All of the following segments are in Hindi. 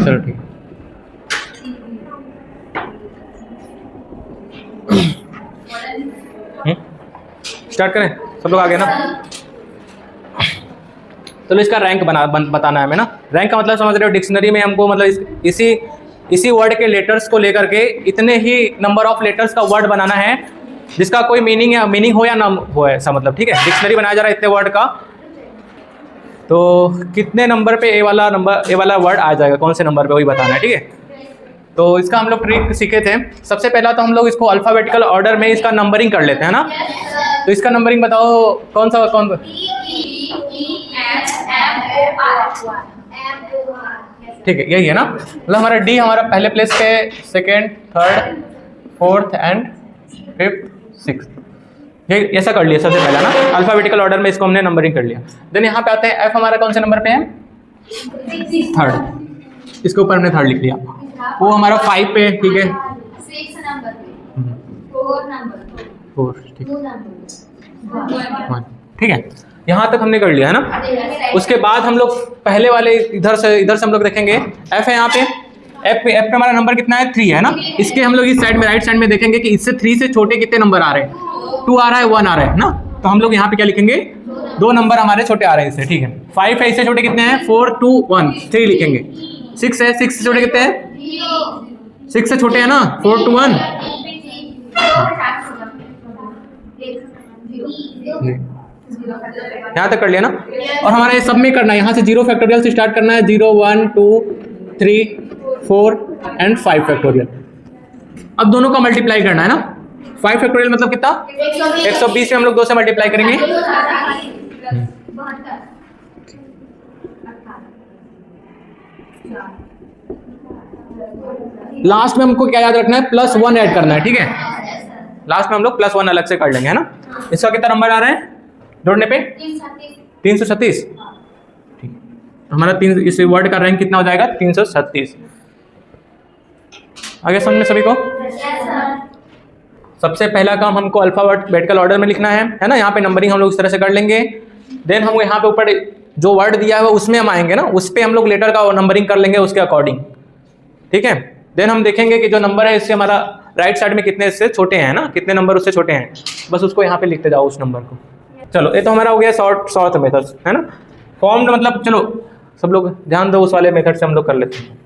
चलो ठीक। स्टार्ट करें, सब लोग आ गए ना? चलो इसका रैंक बताना है हमें ना। रैंक का मतलब समझ रहे हो, डिक्शनरी में हमको मतलब इसी वर्ड के लेटर्स को लेकर के इतने ही नंबर ऑफ लेटर्स का वर्ड बनाना है जिसका कोई मीनिंग हो या ना हो, ऐसा मतलब, ठीक है। डिक्शनरी बनाया जा रहा है इतने वर्ड का, तो कितने नंबर पे ए वाला वर्ड आ जाएगा, कौन से नंबर पे, वही बताना है, ठीक है। तो इसका हम लोग ट्रिक सीखे थे। सबसे पहला तो हम लोग इसको अल्फ़ाबेटिकल ऑर्डर में इसका नंबरिंग कर लेते हैं ना। तो इसका नंबरिंग बताओ कौन सा ठीक है, यही है ना। मतलब हमारा डी हमारा पहले प्लेस पे, second, third, fourth and fifth, sixth, ये ऐसा कर लिया सबसे पहला ना। अल्फ़ाबेटिकल ऑर्डर में इसको हमने नंबरिंग कर लिया। देन यहाँ पे आते हैं, एफ हमारा कौन से नंबर पे है? थर्ड। इसके ऊपर हमने थर्ड लिख लिया। वो हमारा 5 पे, ठीक है, 4, ठीक है, यहाँ तक हमने कर लिया है ना। उसके बाद हम लोग पहले वाले इधर से हम लोग देखेंगे, एफ है यहाँ पे, एफ पे हमारा नंबर कितना है? 3 है ना। इसके हम लोग इस साइड में, राइट साइड में देखेंगे कि इससे 3 से छोटे कितने नंबर आ रहे हैं। 2 आ रहा है, 1 आ रहा है ना। तो हम लोग यहाँ पे क्या लिखेंगे? 2 नंबर हमारे छोटे आ रहे हैं इससे, ठीक है। 5 है, इससे छोटे कितने हैं? 4, 2, 1, 3 लिखेंगे। 6 है, 6 से छोटे कितने हैं? 6 से छोटे है ना, 4, 2, 1। यहाँ तक कर लिया ना। और हमारा ये सब में करना है, यहाँ से 0 फैक्टोरियल से स्टार्ट करना है। 0, 1, 2, 3, 4 एंड 5 फैक्टोरियल। अब दोनों का मल्टीप्लाई करना है ना। 5 फैक्टोरियल मतलब कितना? 120 से हम लोग 2 से मल्टीप्लाई करेंगे। लास्ट में हमको क्या याद रखना है? +1 ऐड करना है, ठीक है। लास्ट में हम लोग +1 अलग से कर लेंगे, है ना। इसका कितना नंबर आ रहा है जोड़ने पे? 336, ठीक है। हमारा इस वर्ड का रैंक कितना हो जाएगा? 336। आगे समझ में सभी को? सबसे पहला काम हमको अल्फ़ाबेटिकल ऑर्डर में लिखना है ना। यहाँ पे नंबरिंग हम लोग इस तरह से कर लेंगे। देन हम यहाँ पे ऊपर जो वर्ड दिया है उसमें हम आएंगे ना, उस पर हम लोग लेटर का नंबरिंग कर लेंगे उसके अकॉर्डिंग, ठीक है। देन हम देखेंगे कि जो नंबर है इससे हमारा राइट साइड में कितने इससे छोटे हैं ना, कितने नंबर उससे छोटे हैं, बस उसको यहाँ पे लिखते जाओ उस नंबर को। चलो ये तो हमारा हो गया शॉर्ट मेथड, है ना। फॉर्म्ड मतलब, चलो सब लोग ध्यान दो, उस वाले मेथड से हम लोग कर लेते हैं।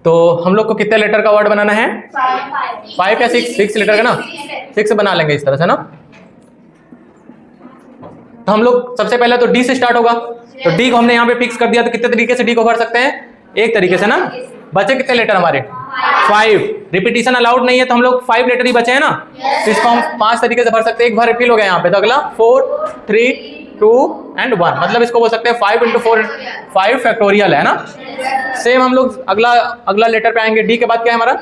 तो हम लोग को कितने लेटर का वर्ड बनाना है? 5 या 6 लेटर का ना। 6 बना लेंगे इस तरह से ना। तो हम लोग सबसे पहले तो डी से स्टार्ट होगा। तो डी को हमने यहाँ पे फिक्स कर दिया। तो कितने तरीके से डी को भर सकते हैं? एक तरीके से ना। बचे कितने लेटर हमारे? 5। रिपीटिशन अलाउड नहीं है, तो हम लोग 5 लेटर ही बचे हैं ना। तो इसको हम 5 तरीके से भर सकते हैं। एक बार रिफिल हो गया यहाँ पे, तो अगला 4, 3, 2 एंड 1, मतलब इसको बोल सकते हैं 5 × 4 5 फैक्टोरियल, है ना। सेम हम लोग अगला लेटर पे आएंगे। डी के बाद क्या है हमारा?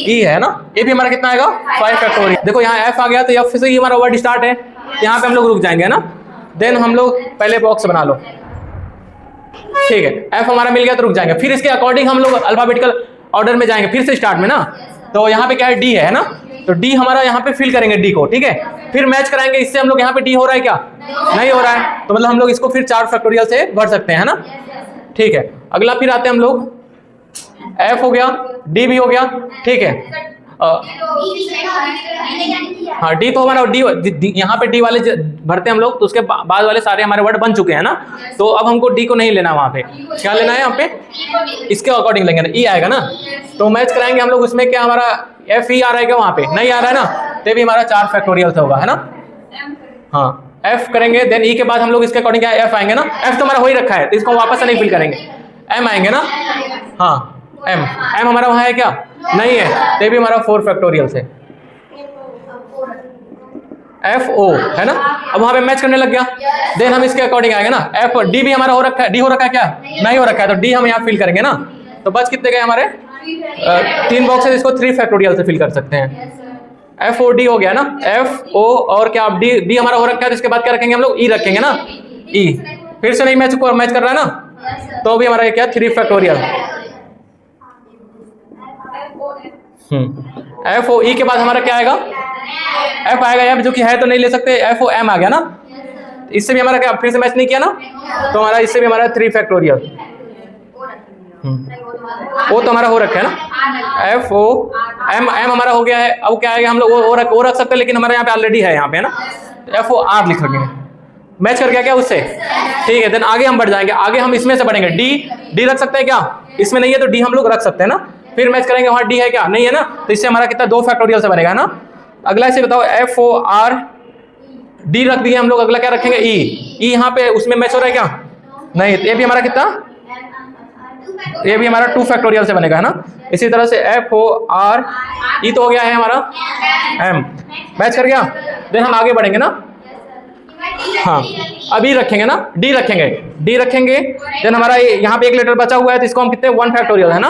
ई है ना। ये भी हमारा कितना आएगा? 5 फैक्टोरियल। देखो यहाँ एफ आ गया, तो एफ से ही हमारा वर्ड स्टार्ट है, यहाँ पे हम लोग रुक जाएंगे, है ना। देन हम लोग पहले बॉक्स बना लो, ठीक है। एफ हमारा मिल गया तो रुक जाएंगे। फिर इसके अकॉर्डिंग हम लोग अल्फाबेटिकल ऑर्डर में जाएंगे, फिर से स्टार्ट में ना। तो यहाँ पे क्या है? डी है ना। तो डी हमारा यहाँ पे फिल करेंगे डी को, ठीक है। फिर मैच कराएंगे इससे। हम लोग यहाँ पे डी हो रहा है क्या? नहीं हो रहा है, तो मतलब हम लोग इसको फिर 4 फैक्टोरियल से भर सकते हैं, है ना, ठीक है। अगला फिर आते हैं हम लोग, एफ हो गया, डी भी हो गया, ठीक है। हाँ, डी तो हमारा डी यहाँ पे डी वाले भरते हैं हम लोग, तो उसके बाद वाले सारे हमारे वर्ड बन चुके हैं ना। तो अब हमको डी को नहीं लेना, वहाँ पे क्या लेना है? यहाँ पे इसके अकॉर्डिंग लेंगे ना, ई आएगा ना। तो मैच कराएंगे हम लोग उसमें। क्या हमारा एफ ई आ रहा है क्या? वहाँ पे नहीं आ रहा है ना, तो भी हमारा 4 फैक्टोरियल से होगा, है ना। हाँ, एफ करेंगे। देन ई के बाद हम लोग इसके अकॉर्डिंग क्या एफ आएंगे ना। एफ तो हमारा हो ही रखा है, तो इसको वापस से नहीं फिल करेंगे। एम आएंगे ना। हाँ, एम हमारा वहाँ है क्या? नहीं है, तो भी हमारा 4 फैक्टोरियल से। एफ ओ है ना। अब वहाँ पे मैच करने लग गया। देन हम इसके अकॉर्डिंग आएंगे ना। एफ डी भी हमारा हो रखा है। डी हो रखा है क्या? नहीं हो रखा है, तो डी हम यहाँ फिल करेंगे ना। तो बस कितने गए हमारे? 3 बॉक्सेस, इसको 3 फैक्टोरियल से फिल कर सकते हैं। एफ ओ डी हो गया ना। एफ ओ और क्या? डी हमारा हो रखा है, तो इसके बाद क्या रखेंगे हम लोग? ई रखेंगे ना। ई फिर से नहीं मैच कर रहा है ना, तो भी हमारा क्या? 3 फैक्टोरियल। एफ ओ ई के बाद हमारा क्या आएगा? एफ आएगा, एफ जो कि है तो नहीं ले सकते। एफ ओ एम आ गया ना। इससे भी हमारा क्या? फिर से मैच नहीं किया ना, तो हमारा इससे भी हमारा 3 फैक्टोरियल। वो तो हमारा हो रखा है ना, एफ ओ एम हमारा हो गया है। अब क्या है, हम लोग वो रख सकते हैं, लेकिन हमारे यहाँ पे ऑलरेडी है, यहाँ पे है ना, एफ ओ आर लिख रखेंगे, मैच कर गया क्या उससे, ठीक है। देन आगे हम बढ़ जाएंगे, आगे हम इसमें से बढ़ेंगे, डी रख सकते हैं क्या, इसमें नहीं है तो डी हम लोग रख सकते हैं ना, फिर मैच करेंगे वहाँ डी है क्या, नहीं है ना, तो इससे हमारा कितना 2 फैक्टोरियल से बनेगा ना। अगला इसे बताओ, एफ ओ आर डी रख दिए हम लोग, अगला क्या रखेंगे, ई यहाँ पे उसमें मैच हो रहा है क्या, नहीं, ये भी हमारा कितना, ये भी हमारा 2 फैक्टोरियल से बनेगा है ना। इसी तरह से एफ ओ आर ई तो हो गया है हमारा एम, मैच कर गया। देन हम आगे बढ़ेंगे ना, हाँ अभी रखेंगे ना, डी रखेंगे। देन हमारा यहाँ पे एक लेटर बचा हुआ है, तो इसको हम कितने 1 फैक्टोरियल है ना,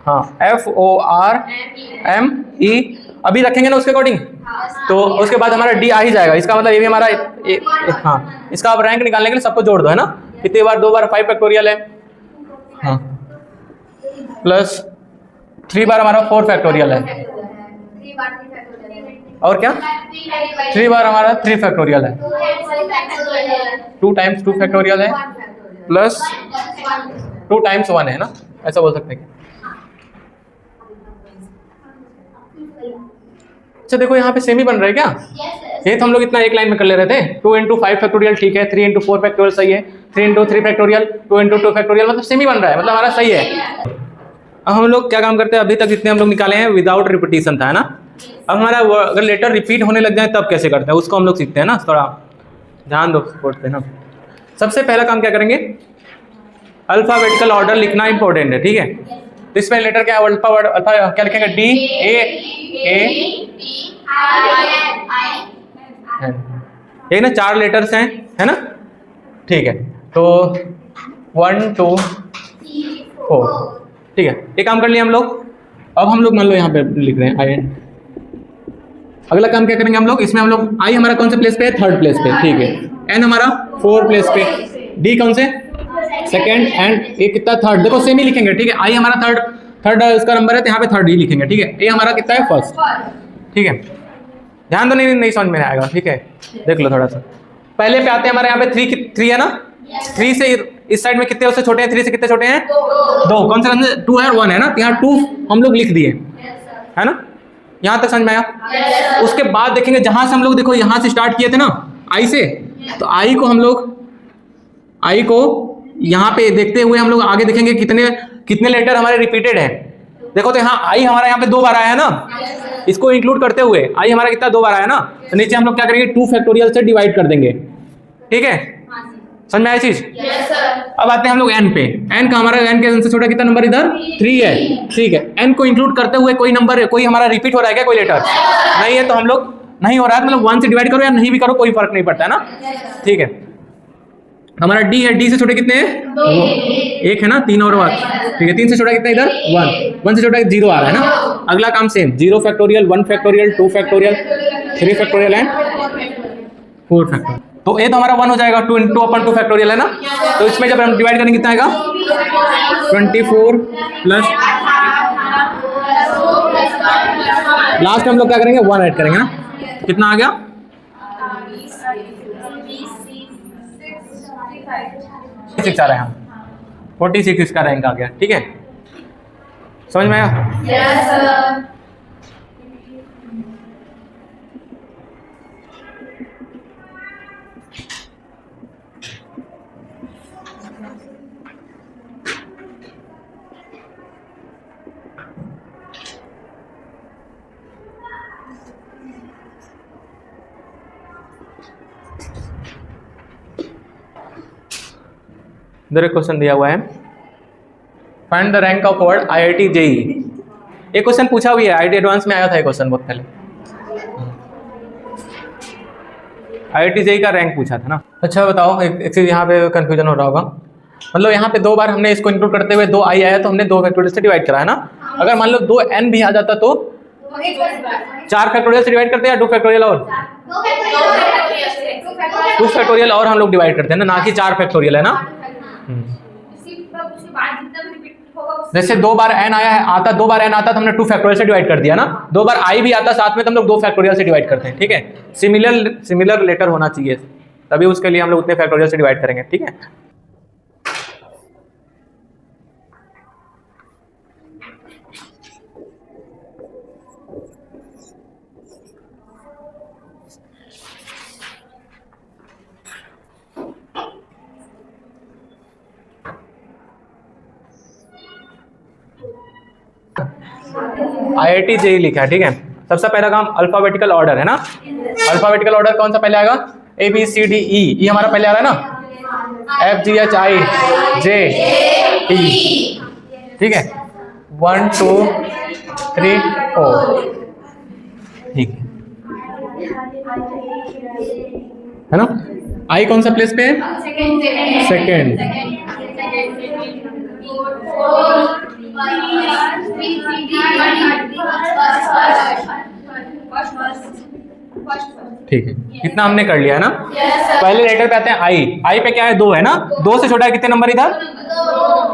हाँ F O R M E अभी रखेंगे ना उसके अकॉर्डिंग, तो उसके बाद हमारा डी आ ही जाएगा। इसका मतलब ये भी हमारा हाँ, इसका आप रैंक निकालने के लिए सबको जोड़ दो है ना, कितनी बार 2 बार 5 फैक्टोरियल है, हाँ प्लस 3 बार हमारा 4 फैक्टोरियल है, और क्या 3 बार हमारा 3 फैक्टोरियल है, 2 टाइम्स 2 फैक्टोरियल है, प्लस 2 टाइम्स 1 है ना, ऐसा बोल सकते हैं। अच्छा देखो यहाँ पे सेम ही बन रहा है क्या, ये तो हम लोग इतना एक लाइन में कर ले रहे थे, 2 इंटू 5 फैक्टोरियल ठीक है, 3 इंटू 4 फैक्टोरियल सही है, 3 इंटू 3 फैक्टोरियल, 2 इंटू 2 फैक्टोरियल, मतलब सेम ही बन रहा है, मतलब हमारा सही है। अब हम लोग क्या काम करते हैं, अभी तक जितने हम लोग निकाले हैं विदाउट रिपीटिशन था है ना। अब हमारा अगर लेटर रिपीट होने लग जाए तब कैसे करते हैं, उसको हम लोग सीखते हैं ना, थोड़ा ध्यान दो पढ़ते हैं ना। सबसे पहला काम क्या करेंगे, अल्फाबेटिकल ऑर्डर लिखना इंपॉर्टेंट है, ठीक है। तो इसमें लेटर क्या है, अल्फा क्या लिखेंगे, डी ए ये ना 4 लेटर्स हैं है ना, ठीक है। तो 1 2 4, ठीक है, ये काम कर लिया हम लोग। अब हम लोग मान लो यहाँ पे लिख रहे हैं आई एन, अगला काम क्या करेंगे हम लोग, इसमें हम लोग आई हमारा कौन से प्लेस पे है, 3rd प्लेस पे, ठीक है। एन हमारा 4 प्लेस पे, डी कौन से 2nd, एंड ये कितना 3rd, देखो सेम ही लिखेंगे, ठीक है। आई हमारा 3rd इसका नंबर है, तो यहाँ पे 3rd ही लिखेंगे, ठीक है। ये हमारा कितना है 1st, ठीक है। ध्यान दो, नहीं समझ में आएगा, ठीक है, देख लो थोड़ा सा। पहले पे आते हैं, हमारे यहाँ पे 3 है ना, 3 से इस साइड में कितने उससे छोटे हैं, 3 से कितने छोटे हैं, 2, कौन से 2 है और 1 है ना, यहाँ 2 हम लोग लिख दिए है ना, यहाँ तक समझ में आया। उसके बाद देखेंगे जहां से हम लोग देखो यहाँ से स्टार्ट किए थे ना आई से, तो आई को यहाँ पे देखते हुए हम लोग आगे देखेंगे कितने लेटर हमारे रिपीटेड है। देखो तो यहाँ आई हमारा यहाँ पे 2 बार आया है ना, इसको इंक्लूड करते हुए आई हमारा कितना 2 बार आया ना, तो नीचे हम लोग क्या करेंगे 2 फैक्टोरियल से डिवाइड कर देंगे, ठीक है, समझ में आया चीज। अब आते हैं हम लोग एन पे, एन का हमारा एन के से छोटा कितना नंबर इधर 3 है, ठीक है। एन को इंक्लूड करते हुए कोई नंबर कोई हमारा रिपीट हो रहा है क्या, कोई लेटर नहीं है, तो हम लोग नहीं हो रहा है, मतलब 1 से डिवाइड करो या नहीं भी करो कोई फर्क नहीं पड़ता है ना, ठीक है। हमारा डी है, डी से छोटे कितने हैं 2, 1 है ना, 3 और 1, ठीक है। 3 से छोटा कितना इधर 1 से छोटा 0 आ रहा है ना। अगला काम same, 0 factorial, 1 factorial, 2 factorial, 3 factorial and 4 factorial. तो ये तो हमारा 1 हो जाएगा, 2 इंटू 2 फैक्टोरियल है ना, तो इसमें जब हम डिवाइड करेंगे कितना आएगा 24 प्लस लास्ट में हम लोग क्या करेंगे 1 ऐड करेंगे ना, कितना आ गया 6 आ रहा है, 46 इसका रैंक आ गया, ठीक है, समझ में आया। Yes sir. इधर एक क्वेश्चन दिया हुआ है, find the rank of word IIT JEE। एक क्वेश्चन पूछा हुआ है, IIT एडवांस में आया था ये क्वेश्चन बहुत पहले, IIT JEE का रैंक पूछा था ना। अच्छा बताओ, एक चीज यहाँ पे कंफ्यूजन हो रहा होगा, मतलब यहाँ पे 2 बार हमने इसको इंक्लूड करते हुए 2 आई आया, तो हमने 2 फैक्टोरियल से डिवाइड करा है ना। अगर मान लो 2 n भी आ जाता तो 4 फैक्टोरियल से डिवाइड करते हैं या 2 फैक्टोरियल और 2 फैक्टोरियल और हम लोग डिवाइड करते हैं ना कि 4 फैक्टोरियल है ना। जैसे 2 बार n आया है आता 2 बार n आता तो हमने 2 फैक्टोरियल से डिवाइड कर दिया ना, 2 बार i भी आता साथ में तो हम लोग 2 फैक्टोरियल से डिवाइड करते हैं, ठीक है। सिमिलर लेटर होना चाहिए, तभी उसके लिए हम लोग उतने फैक्टोरियल से डिवाइड करेंगे, ठीक है। IIT JEE लिखा है, ठीक है। सबसे पहला काम अल्फाबेटिकल ऑर्डर है ना। अल्फाबेटिकल ऑर्डर कौन सा पहले आएगा? ABCDE, ये हमारा पहले आ रहा है ना, FGHIJE, ठीक है। 1 2 3 4, ठीक है ना। आई कौन सा प्लेस पे है? सेकेंड। ठीक है, इतना हमने कर लिया है ना। पहले लेटर पे आते हैं आई। आई पे क्या है? 2 है ना। 2 से छोटा है कितने नंबर इधर?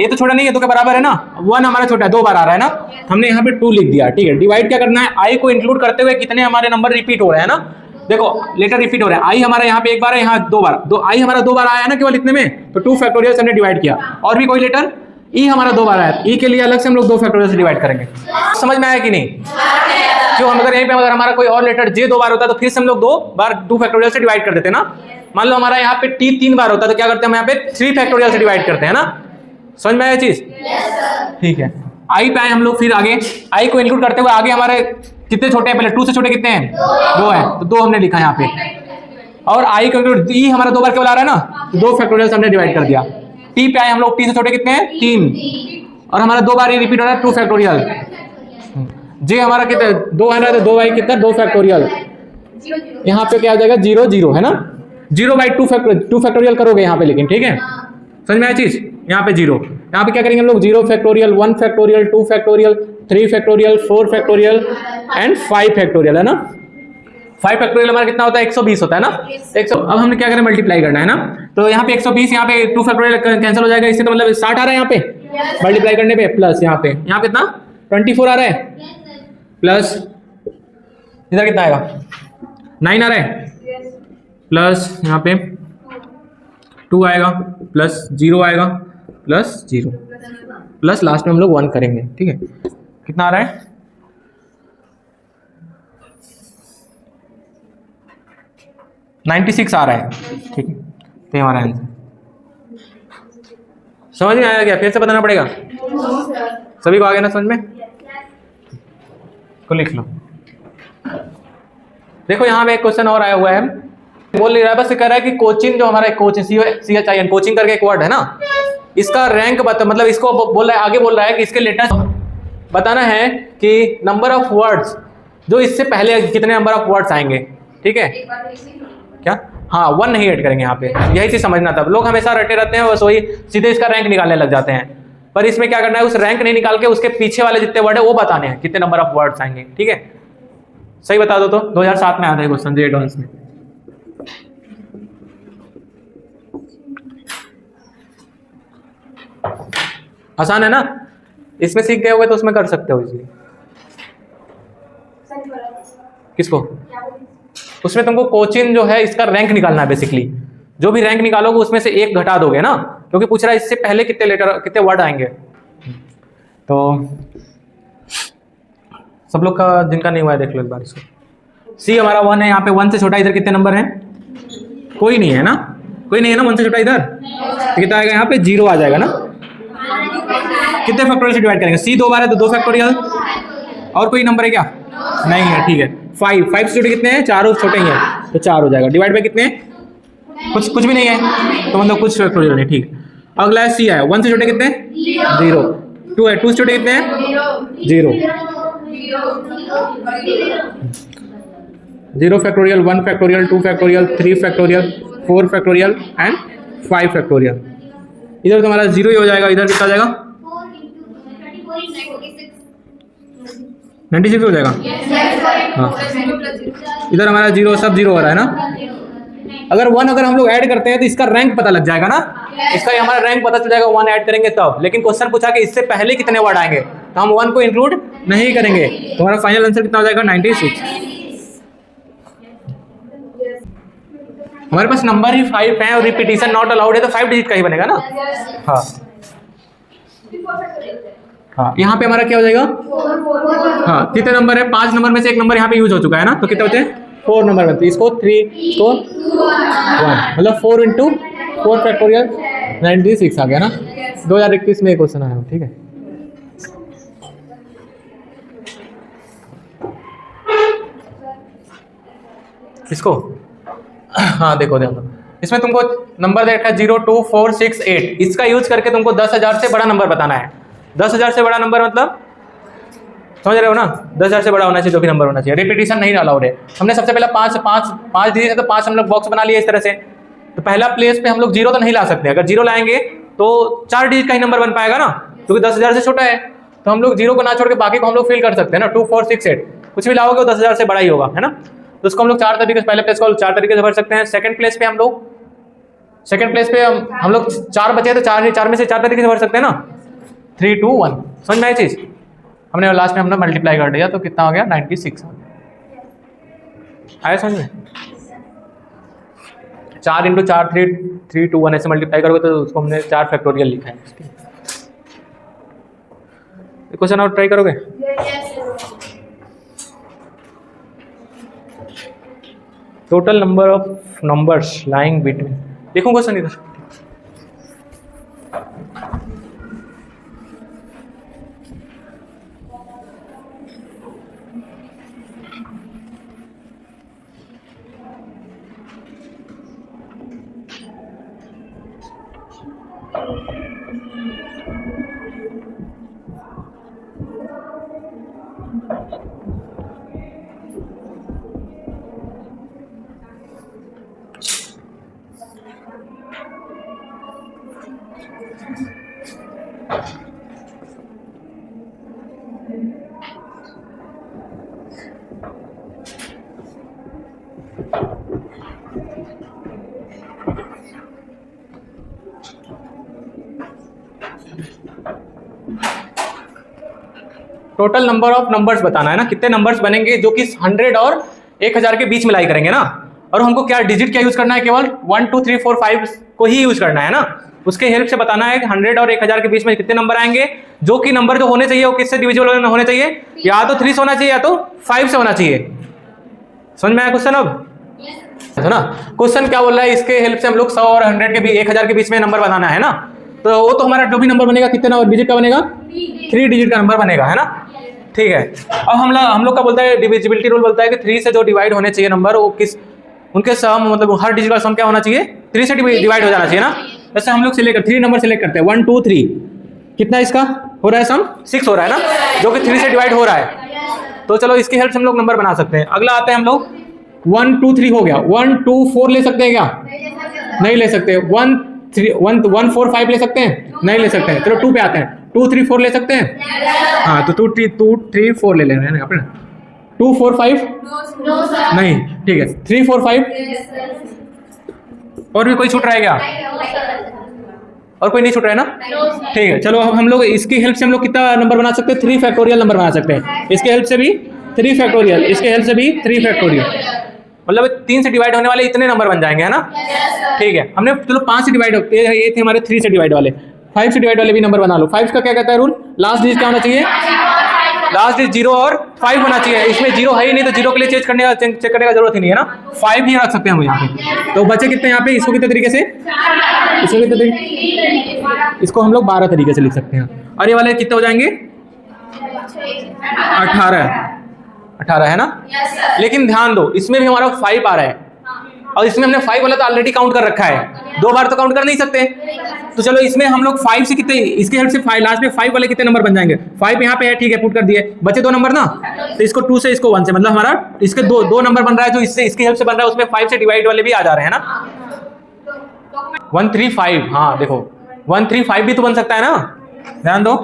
ये तो छोटा नहीं है, 2 के बराबर है ना। 1 हमारा छोटा है, 2 बार आ रहा है ना। हमने यहाँ पे 2 लिख दिया, ठीक है। डिवाइड क्या करना है? आई को इंक्लूड करते हुए कितने हमारे नंबर रिपीट हो रहे हैं ना। देखो लेटर रिपीट हो रहा है। आई हमारा यहाँ पे 1 बार है, यहाँ 2 बार। आई हमारा 2 बार आया है ना केवल इतने में, तो 2 फैक्टोरियल से हमने डिवाइड किया। और भी कोई लेटर? ई हमारा 2 बार आया, ई के लिए अलग से हम लोग 2 फैक्टोरियल से डिवाइड करेंगे। समझ में आया कि नहीं? क्यों? हम अगर यहीं पे अगर हमारा कोई और लेटर जे 2 बार होता तो फिर से हम लोग 2 बार 2 फैक्टोरियल से डिवाइड कर देते ना। मान लो हमारा यहाँ पे टी 3 बार होता तो क्या करते हैं हम यहाँ पे 3 फैक्टोरियल से डिवाइड करते हैं ना। समझ में आया चीज? ठीक है। आई पे आए हम लोग, फिर आगे आई को इंक्लूड करते हुए आगे हमारे कितने छोटे हैं? पहले 2 से छोटे कितने हैं? 2 हैं, तो 2 हमने लिखा यहाँ पे। और आई को इंक्लूड, ई हमारा 2 बार केवल आ रहा है ना, तो 2 फैक्टोरियल से हमने डिवाइड कर दिया। टी पे आए हम लोग, टी से छोटे कितने हैं? 3, और हमारा 2 बार ये रिपीट हो रहा है, 2 फैक्टोरियल। जे हमारा कितना 2 है ना, तो 2 बाई कितना? 2 फैक्टोरियल। यहाँ पे क्या आ जाएगा? 0 0 है ना। 0 बाई 2 फैक्टोरियल करोगे यहाँ पे, लेकिन ठीक है। समझ में आया चीज? यहाँ पे 0, यहाँ पे क्या करेंगे हम लोग? 0 factorial, 1 factorial, 2 factorial, 3 factorial, 4 factorial and 5 factorial, है ना। 5 फैक्टोरियल हमारा कितना होता है? 120 होता है ना। 100। अब हमने क्या करें? मल्टीप्लाई करना है ना। तो यहाँ पे 120, यहाँ पे 2 फैक्टोरियल कैंसिल हो जाएगा, इससे तो मतलब 60 आ रहा है यहाँ पे मल्टीप्लाई करने पे। प्लस यहाँ पे कितना? 24 आ रहा है। प्लस इधर कितना आएगा? 9 आ रहा है। प्लस यहाँ पे 2 आएगा, प्लस 0 आएगा, प्लस 0, प्लस लास्ट में हम लोग 1 करेंगे, ठीक है। कितना आ रहा है? 96 आ रहा है, ठीक है। तो हमारा आंसर समझ में आया क्या? फिर से बताना पड़ेगा सभी को? आ गया ना समझ में? को लिख लो। देखो यहाँ पे एक क्वेश्चन और आया हुआ है, बोल नहीं रहा है, बस कह रहा है कि कोचिंग जो हमारा कोचिंग CHIN कोचिंग करके एक वर्ड है ना, इसका रैंक बता, मतलब इसको बोल रहा है, आगे बोल रहा है कि इसके लेटर बताना है कि नंबर ऑफ वर्ड्स जो इससे पहले कितने नंबर ऑफ वर्ड्स आएंगे, ठीक है। क्या? हाँ, 1 नहीं ऐड करेंगे यहाँ पे, यही चीज समझना था। लोग हमेशा रटे रहते हैं, बस वही सीधे इसका रैंक निकालने लग जाते हैं। पर इसमें क्या करना है? उस रैंक नहीं निकाल के उसके पीछे वाले जितने वर्ड है वो बताने हैं, कितने नंबर ऑफ वर्ड्स आएंगे, ठीक है। सही बता दो तो 2007 में आया था क्वेश्चन जे एडवांस में। आसान है ना, इसमें सीख गए होगे तो उसमें कर सकते हो इजीली। किसको? उसमें तुमको कोचिंग जो है इसका रैंक निकालना है बेसिकली। जो भी रैंक निकालोगे उसमें से 1 घटा दोगे ना, क्योंकि पूछ रहा है इससे पहले कितने लेटर कितने वर्ड आएंगे। तो सब लोग का जिनका नहीं हुआ है देख लो एक बार इसको। सी हमारा 1 है, यहाँ पे 1 से छोटा इधर कितने नंबर हैं? कोई नहीं है ना, कोई नहीं है ना 1 से छोटा इधर। तो कितना आएगा? यहाँ पे 0 आ जाएगा ना। कितने फैक्टोरियल से डिवाइड करेंगे? सी 2 बार है तो 2 फैक्टोरियल। और कोई नंबर है क्या? नहीं है, ठीक है। 5 से छोटे कितने हैं? 4 छोटे ही हैं, तो 4 हो जाएगा। डिवाइड बाय कितने? कुछ भी नहीं है, तो मतलब कुछ फैक्टोरियल नहीं, ठीक। अगला है सी है, 1 से छोटे कितने? 0। 2 है, 2 से छोटे कितने हैं? 0। 0 factorial, 1 factorial, 2 factorial, 3 factorial, 4 factorial and 5 factorial. इधर तो हमारा 0 ही हो जाएगा, इधर कितना जाएगा? 96 हो जाएगा। हाँ, इधर हमारा 0, सब 0 हो रहा है ना। अगर 1 अगर हम लोग ऐड करते हैं तो इसका रैंक पता लग जाएगा ना, इसका हमारा रैंक पता चल जाएगा 1 ऐड करेंगे तब। लेकिन क्वेश्चन पूछा कि इससे पहले कितने वर्ड आएंगे, तो हम 1 को इंक्लूड नहीं करेंगे। तो हमारा फाइनल आंसर कितना हो जाएगा? 96। हमारे पास नंबर ही 5 है और रिपीटिशन नॉट अलाउड है, तो 5 डिजिट का ही बनेगा ना। हाँ, हाँ यहाँ पे हमारा क्या हो जाएगा, हाँ कितने नंबर है, 5 नंबर में से एक नंबर यहाँ पे यूज हो चुका है ना, तो कितने बचे 4 नंबर बनते, इसको 3 इसको 1, मतलब 4 इंटू 4 फैक्टोरियल 96 आ गया ना। 2021 में एक क्वेश्चन आया, ठीक है। इसको हाँ देखो देखो, इसमें तुमको नंबर दे रखा है 0 2 4 6 8, इसका यूज करके तुमको 10,000 से बड़ा नंबर बताना है। 10,000 से बड़ा नंबर मतलब समझ रहे हो ना, 10,000 से बड़ा होना चाहिए जो भी नंबर होना चाहिए। रिपीटिशन नहीं अलाउड है। हमने सबसे पहला 5 दिए थे तो 5 हम लोग बॉक्स बना लिए इस तरह से। तो पहला प्लेस पे हम लोग 0 तो नहीं ला सकते, अगर 0 लाएंगे तो 4 डिजिट का ही नंबर बन पाएगा ना, क्योंकि 10,000 से छोटा है। तो हम लोग 0 को ना छोड़ के बाकी को हम लोग फिल कर सकते हैं ना, 2 4 6 8 कुछ भी लाओगे वो 10,000 से बड़ा ही होगा, है ना। तो उसको हम लोग 4 तरीके से, पहले प्लेस को 4 तरीके से भर सकते हैं। सेकंड प्लेस पे हम लोग 4 बचे हैं तो 4 में से 4 तरीके से भर सकते हैं ना, 3 2 1। समझ में आई चीज, हमने लास्ट में हमने मल्टीप्लाई कर दिया तो कितना हो गया 96 हो गया। आया समझ में, 4 इंटू 4 3 2 1 ऐसे मल्टीप्लाई करोगे तो उसको हमने 4 फैक्टोरियल लिखा है। क्वेश्चन और ट्राई करोगे? Total number of numbers lying between, देखो क्वेश्चन इधर। टोटल नंबर ऑफ नंबर्स बताना है ना, कितने नंबर्स बनेंगे जो कि 100 और 1000 के बीच में लाई करेंगे ना। और हमको क्या डिजिट क्या यूज करना है, केवल 1 2 3 4 5 को ही यूज करना है ना। उसके हेल्प से बताना है कि 100 और 1000 के बीच में कितने नंबर आएंगे, जो कि नंबर जो होने चाहिए वो किससे डिविजिबल होने चाहिए, या तो 3 से होना चाहिए या तो 5 से होना चाहिए। समझ में आया क्वेश्चन? अब है ना, क्वेश्चन क्या बोल रहा है, इसके हेल्प से हम लोग 100 और 100 के बीच 1000 के बीच में नंबर बनाना है ना। तो वो तो हमारा जो भी नंबर बनेगा कितने डिजिट का बनेगा, 3 डिजिट का नंबर बनेगा, है ना। ठीक है, अब हम लोग का बोलता है डिविजिबिलिटी रूल बोलता है कि 3 से जो डिवाइड होने चाहिए नंबर वो किस, उनके सम मतलब हर डिजिट का सम क्या होना चाहिए, 3 से डिवाइड हो जाना चाहिए ना। जैसे हम लोग सिलेक्ट 3 नंबर सिलेक्ट करते हैं 1 2 3, कितना इसका हो रहा है सम 6 हो रहा है ना, जो कि 3 से डिवाइड हो रहा है। तो चलो इसकी हेल्प से हम लोग नंबर बना सकते हैं। अगला आता है हम लोग 1 2 3 हो गया, 1 2 4 ले सकते हैं क्या, नहीं ले सकते। 1 1 4 5 ले सकते हैं, नहीं ले सकते हैं। चलो 2 पे आते हैं, 2 3 4 ले सकते हैं, हाँ तो 2 3 4 ले लेना है अपने। 2 4 5 नहीं, ठीक है 3 4 5। और भी कोई छूट रहा है क्या, और कोई नहीं छूट रहा है ना। ठीक है, चलो अब हम लोग इसकी हेल्प से हम लोग कितना नंबर बना सकते हैं, 3 फैक्टोरियल नंबर बना सकते हैं। इसके हेल्प से भी 3 फैक्टोरियल, इसके हेल्प से भी 3 फैक्टोरियल, मतलब 3 से डिवाइड होने वाले इतने नंबर बन जाएंगे, है ना। ठीक है, हमने चलो 5 से डिवाइड होते हैं, ये थे हमारे 3 से डिवाइड वाले। 5 से डिवाइड वाले भी नंबर बना लो। 5 का क्या कहता है रूल, लास्ट डिजिट क्या होना चाहिए, लास्ट डिजिट 0 और 5 होना चाहिए। इसमें 0 है ही नहीं तो 0 के लिए चेक करने का जरूरत ही नहीं है ना, 5 ही रख सकते हैं हम यहाँ पे। तो बचे कितने यहाँ पे, इसको कितने तरीके से, इसको कितने तरीके, इसको हम लोग 12 तरीके से लिख सकते हैं। और ये वाले कितने हो जाएंगे, 18 है ना। लेकिन ध्यान दो, इसमें भी हमारा 5 आ रहा है, और इसमें हमने 5 वाला तो ऑलरेडी काउंट कर रखा है, 2 बार तो काउंट कर नहीं सकते। तो चलो इसमें हम लोग 5 से कितने, इसके हेल्प से 5 लास्ट में 5 वाले कितने नंबर बन जाएंगे, 5 यहाँ पे है, ठीक है पुट कर दिए, बचे 2 नंबर ना। तो इसको 2 से इसको 1 से, मतलब हमारा इसके दो नंबर बन रहा है जो इससे इसके हेल्प से बन रहा है, उसमें 5 से डिवाइड वाले भी आ जा रहे हैं ना। 1 3 5, हाँ देखो 1 3 5 भी तो बन सकता है ना, ध्यान दो,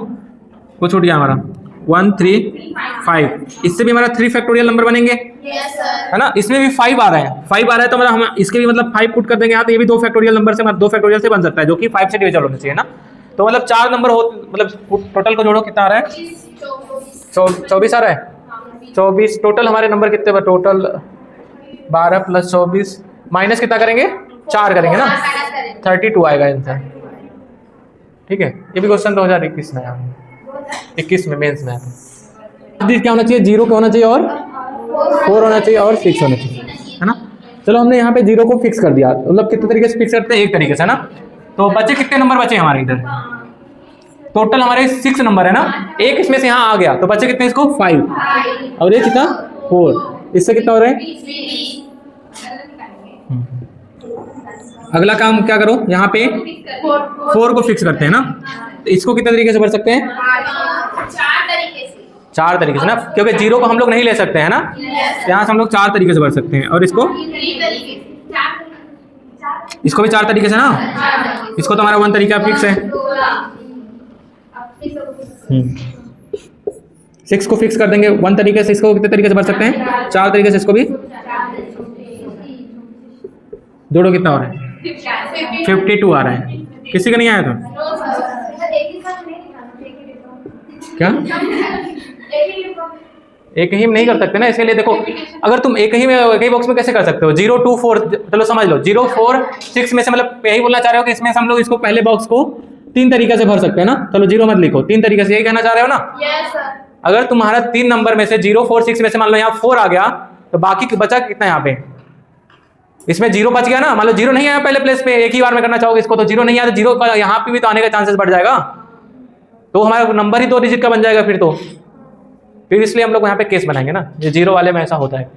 कुछ छूट गया हमारा 1 3 5, इससे भी हमारा 3 फैक्टोरियल नंबर बनेंगे, है ना। इसमें भी 5 आ रहा है, 5 आ रहा है तो मतलब हम इसके भी मतलब 5 पुट कर देंगे यहाँ, तो ये भी 2 फैक्टोरियल नंबर से, 2 फैक्टोरियल से बन सकता है, जो कि 5 से डिविजन होना चाहिए ना। तो मतलब 4 नंबर हो, मतलब टोटल को जोड़ो कितना आ रहा है, 24 आ रहा है। 24 टोटल हमारे नंबर कितने, टोटल 12 प्लस 24 माइनस कितना करेंगे, 4 करेंगे ना, 32 आएगा आंसर। ठीक है, ये भी क्वेश्चन 2021 में आया। 21 में मेंस में क्या होना चाहिए, 0 क्या होना चाहिए और 4 होना चाहिए और 6 होना चाहिए, है ना। चलो हमने यहाँ पे 0 को फिक्स कर दिया, मतलब कितने तरीके से फिक्स करते हैं, एक तरीके से ना। तो बचे कितने नंबर बचे हमारे इधर, टोटल हमारे 6 नंबर है ना, एक इसमें से यहाँ आ गया तो बचे कितने इसको 5 और ये कितना 4, इससे कितना हो रहा है। अगला काम क्या करो, यहाँ पे 4 को फिक्स करते हैं ना, तो इसको कितने तरीके से भर सकते हैं, 4 तरीके से ना, क्योंकि 0 को हम लोग नहीं ले सकते हैं ना, यहाँ से हम लोग 4 तरीके से भर सकते हैं। और इसको भी 4 तरीके से ना, इसको तो हमारा 1 तरीका फिक्स है। 6 को फिक्स कर देंगे 1 तरीके से, इसको कितने तरीके से भर सकते हैं, 4 तरीके से, इसको भी जोड़ो कितना हो रहा है 52 आ रहा है। किसी का नहीं आया था क्या, एक ही में नहीं कर सकते ना, इसके लिए देखो अगर तुम एक ही बॉक्स में कैसे कर सकते हो, 0 2 4, चलो समझ लो 0 4 6 में से, मतलब यही बोलना चाह रहे हो कि इसमें से हम लोग इसको पहले बॉक्स को 3 तरीके से भर सकते हैं ना। चलो 0 मत लिखो, 3 तरीके से, यही कहना चाह रहे हो ना। Yes sir. अगर तुम्हारा 3 नंबर में से 0 4 6 में से मान लो यहाँ 4 आ गया, तो बाकी बचा कितना यहाँ पे, इसमें 0 बच गया ना। मान लो 0 नहीं आया पहले प्लेस पे, एक ही बार में करना चाहोगे इसको, तो 0 नहीं आया तो 0 का यहाँ पे भी तो आने का चांसेस बढ़ जाएगा, तो हमारा नंबर ही 2 डिजिट का बन जाएगा फिर इसलिए हम लोग यहाँ पे केस बनाएंगे ना, ये 0 वाले में ऐसा होता है।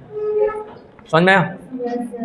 समझ में आया।